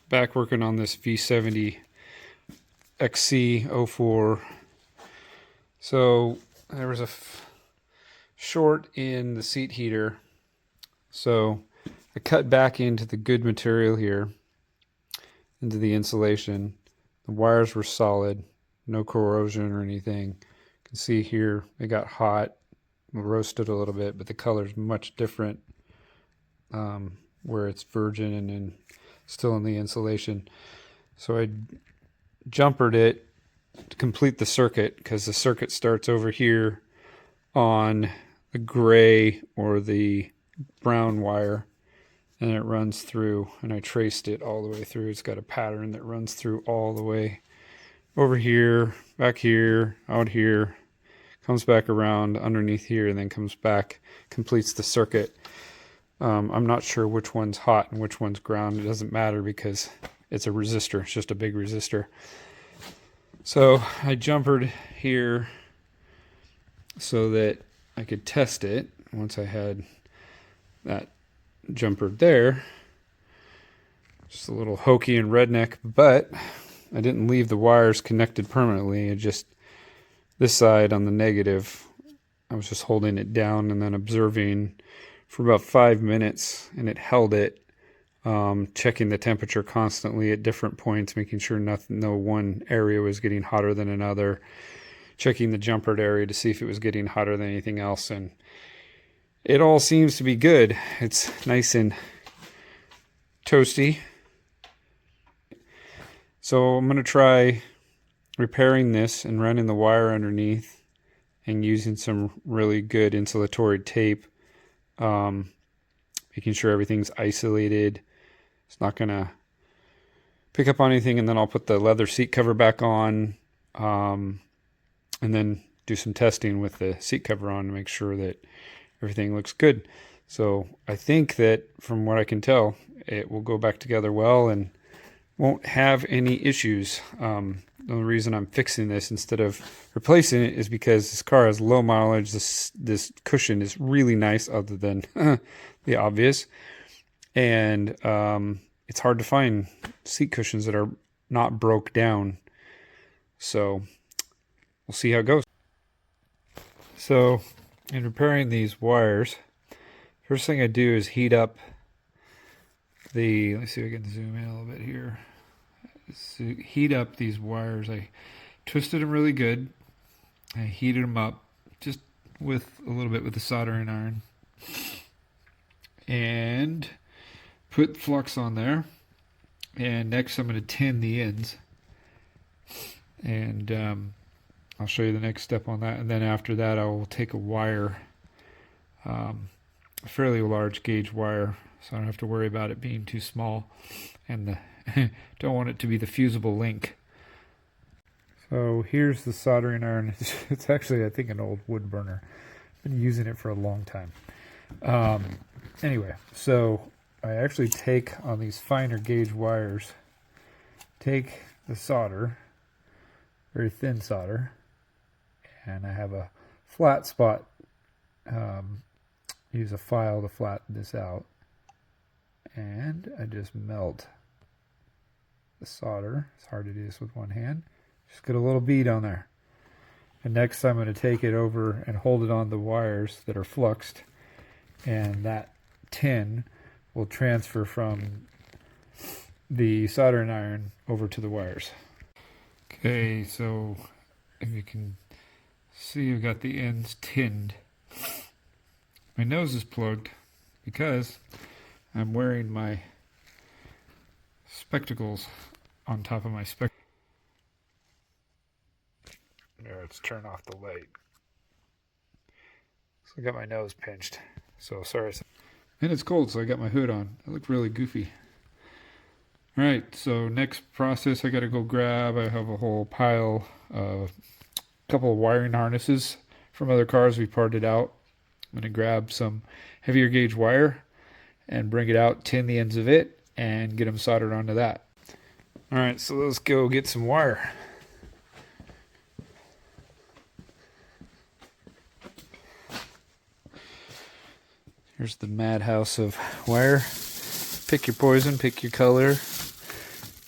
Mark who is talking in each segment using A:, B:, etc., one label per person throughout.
A: Back working on this V70 XC04. So there was a short in the seat heater, so I cut back into the good material here, into the insulation. The wires were solid, no corrosion or anything. You can see here it got hot, roasted a little bit, but the color's much different where it's virgin and then still in the insulation. So I jumpered it to complete the circuit, because the circuit starts over here on the gray or the brown wire, and it runs through, and I traced it all the way through. It's got a pattern that runs through all the way over here, back here, out here, comes back around underneath here, and then comes back, completes the circuit. I'm not sure which one's hot and which one's ground. It doesn't matter because it's a resistor. It's just a big resistor. So I jumpered here so that I could test it once I had that jumpered there. Just a little hokey and redneck, but I didn't leave the wires connected permanently. I just, this side on the negative, I was just holding it down and then observing for about 5 minutes, and it held it, checking the temperature constantly at different points, making sure no one area was getting hotter than another, checking the jumpered area to see if it was getting hotter than anything else, and it all seems to be good. It's nice and toasty. So I'm going to try repairing this and running the wire underneath and using some really good insulatory tape, making sure everything's isolated. It's not going to pick up on anything, and then I'll put the leather seat cover back on, and then do some testing with the seat cover on to make sure that everything looks good. So I think that from what I can tell, it will go back together well and won't have any issues. The only reason I'm fixing this instead of replacing it is because this car has low mileage. This cushion is really nice, other than the obvious. And it's hard to find seat cushions that are not broke down. So we'll see how it goes. So in repairing these wires, first thing I do is heat up let's see if I can zoom in a little bit here. Heat up these wires. I twisted them really good. I heated them up just with a little bit with the soldering iron, and put flux on there. And next I'm going to tin the ends, and I'll show you the next step on that. And then after that I will take a wire, a fairly large gauge wire, so I don't have to worry about it being too small, and don't want it to be the fusible link. So here's the soldering iron. It's actually, I think, an old wood burner. I've been using it for a long time. Anyway, so I actually take on these finer gauge wires, take the solder, very thin solder, and I have a flat spot. Use a file to flatten this out, and I just melt the solder. It's hard to do this with one hand. Just get a little bead on there. And next I'm going to take it over and hold it on the wires that are fluxed, and that tin will transfer from the soldering iron over to the wires. Okay, so if you can see, I've got the ends tinned. My nose is plugged because I'm wearing my spectacles on top of my spectacles. There, let's turn off the light. So I got my nose pinched. So sorry. And it's cold, so I got my hood on. I look really goofy. Alright, so next process I gotta go grab. I have a whole pile of a couple of wiring harnesses from other cars we parted out. I'm gonna grab some heavier gauge wire and bring it out, tin the ends of it, and get them soldered onto that. Alright, so let's go get some wire. Here's the madhouse of wire. Pick your poison, pick your color.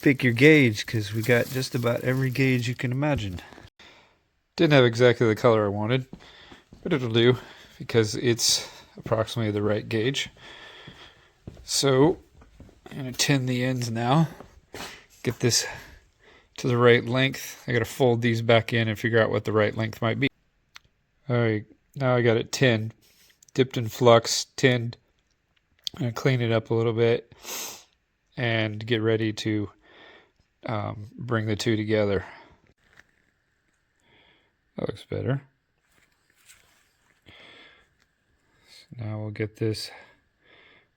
A: pick your gauge, because we got just about every gauge you can imagine. Didn't have exactly the color I wanted, but it'll do because it's approximately the right gauge. So I'm going to tin the ends now, get this to the right length. I got to fold these back in and figure out what the right length might be. All right, now I got it tinned, dipped in flux, tinned. I'm going to clean it up a little bit and get ready to bring the two together. That looks better. So now we'll get this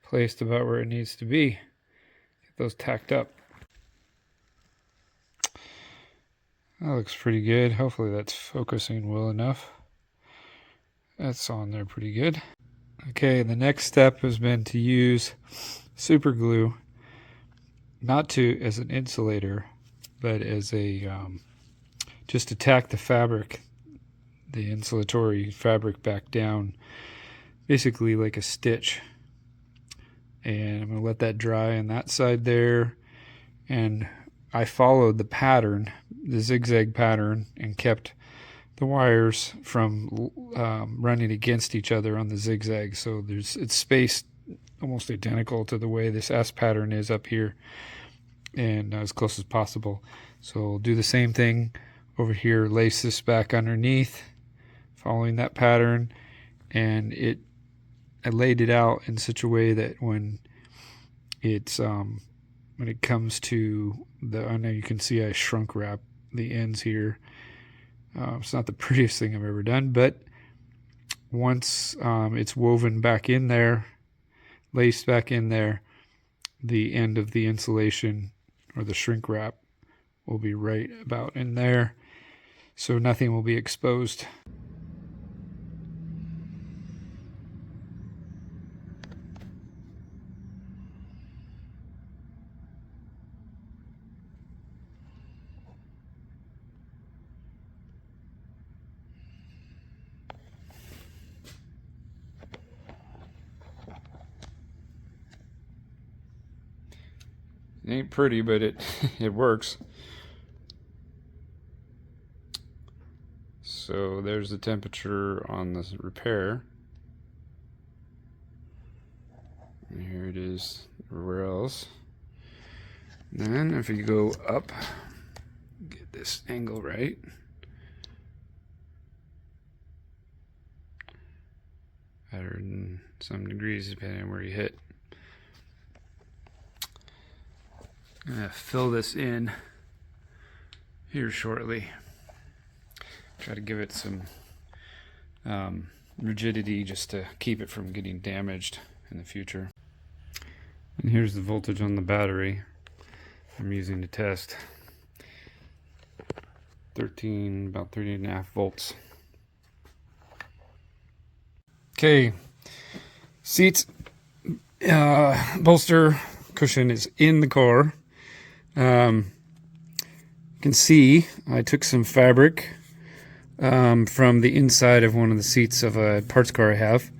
A: placed about where it needs to be. Get those tacked up. That looks pretty good. Hopefully that's focusing well enough. That's on there pretty good. Okay, the next step has been to use super glue, not as an insulator, but as a just to tack the fabric, the insulatory fabric back down, basically like a stitch. And I'm going to let that dry on that side there. And I followed the pattern, the zigzag pattern, and kept the wires from running against each other on the zigzag. So it's spaced almost identical to the way this S pattern is up here, and as close as possible. So we'll do the same thing over here, lace this back underneath, following that pattern, and I laid it out in such a way that when it comes to I know you can see I shrunk wrap the ends here. It's not the prettiest thing I've ever done, but once it's woven back in there, laced back in there, the end of the insulation or the shrink wrap will be right about in there, so nothing will be exposed. It ain't pretty, but it works. So there's the temperature on the repair. And here it is everywhere else. And then if you go up, get this angle right. Better than some degrees depending on where you hit. I'm going to fill this in here shortly. Try to give it some rigidity just to keep it from getting damaged in the future. And here's the voltage on the battery I'm using to test. About 13.5 volts. Okay, seats, bolster cushion is in the car. You can see I took some fabric from the inside of one of the seats of a parts car I have.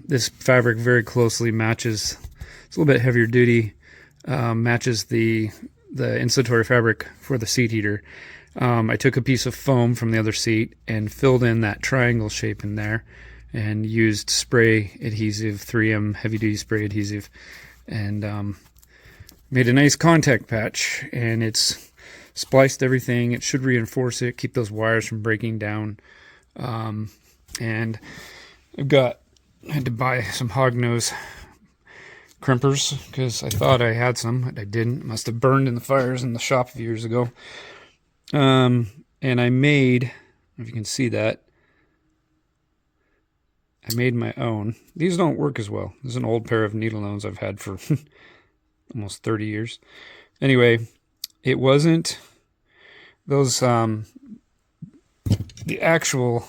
A: This fabric very closely matches, it's a little bit heavier duty, matches the insulatory fabric for the seat heater. I took a piece of foam from the other seat and filled in that triangle shape in there and used spray adhesive, 3M heavy duty spray adhesive, and made a nice contact patch, and it's spliced everything. It should reinforce it, keep those wires from breaking down. And I had to buy some hognose crimpers because I thought I had some, but I didn't. Must have burned in the fires in the shop a few years ago. And I made, if you can see that, I made my own. These don't work as well. This is an old pair of needle nose I've had for almost 30 years. Anyway, it wasn't those, the actual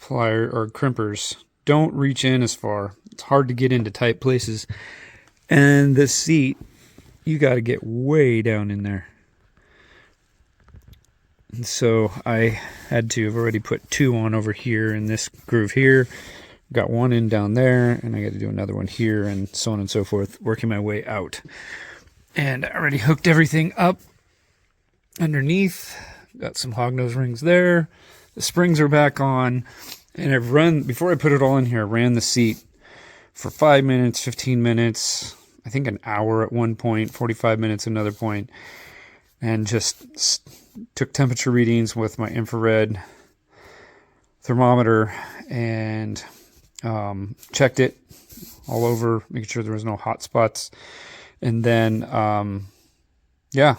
A: plier or crimpers don't reach in as far. It's hard to get into tight places. And the seat, you got to get way down in there. And so I've already put two on over here in this groove here. Got one in down there, and I got to do another one here, and so on and so forth, working my way out. And I already hooked everything up underneath. Got some hognose rings there. The springs are back on. And I've run, before I put it all in here, I ran the seat for 5 minutes, 15 minutes, I think an hour at one point, 45 minutes another point, and just took temperature readings with my infrared thermometer and checked it all over, making sure there was no hot spots. And then, yeah,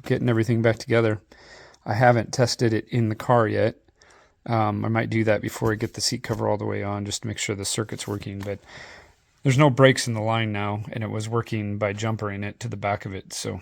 A: getting everything back together. I haven't tested it in the car yet. I might do that before I get the seat cover all the way on, just to make sure the circuit's working. But there's no brakes in the line now, and it was working by jumpering it to the back of it. So